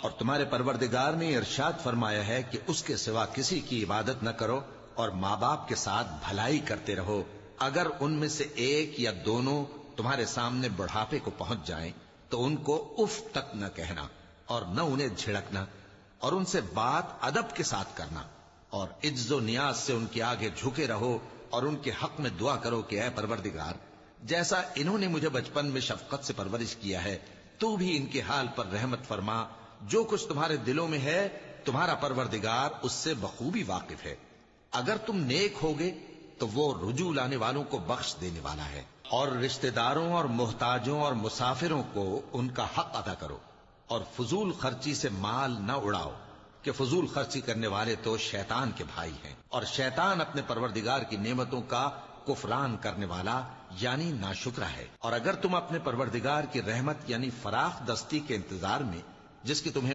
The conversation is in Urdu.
اور تمہارے پروردگار نے ارشاد فرمایا ہے کہ اس کے سوا کسی کی عبادت نہ کرو اور ماں باپ کے ساتھ بھلائی کرتے رہو، اگر ان میں سے ایک یا دونوں تمہارے سامنے بڑھاپے کو پہنچ جائیں تو ان کو اف تک نہ کہنا اور نہ انہیں جھڑکنا، اور ان سے بات ادب کے ساتھ کرنا، اور عجز و نیاز سے ان کے آگے جھکے رہو اور ان کے حق میں دعا کرو کہ اے پروردگار، جیسا انہوں نے مجھے بچپن میں شفقت سے پرورش کیا ہے تو بھی ان کے حال پر رحمت فرما، جو کچھ تمہارے دلوں میں ہے تمہارا پروردگار اس سے بخوبی واقف ہے، اگر تم نیک ہوگے تو وہ رجوع لانے والوں کو بخش دینے والا ہے، اور رشتہ داروں اور محتاجوں اور مسافروں کو ان کا حق ادا کرو، اور فضول خرچی سے مال نہ اڑاؤ کہ فضول خرچی کرنے والے تو شیطان کے بھائی ہیں، اور شیطان اپنے پروردگار کی نعمتوں کا کفران کرنے والا یعنی ناشکرا ہے۔ اور اگر تم اپنے پروردگار کی رحمت یعنی فراخ دستی کے انتظار میں، جس کی تمہیں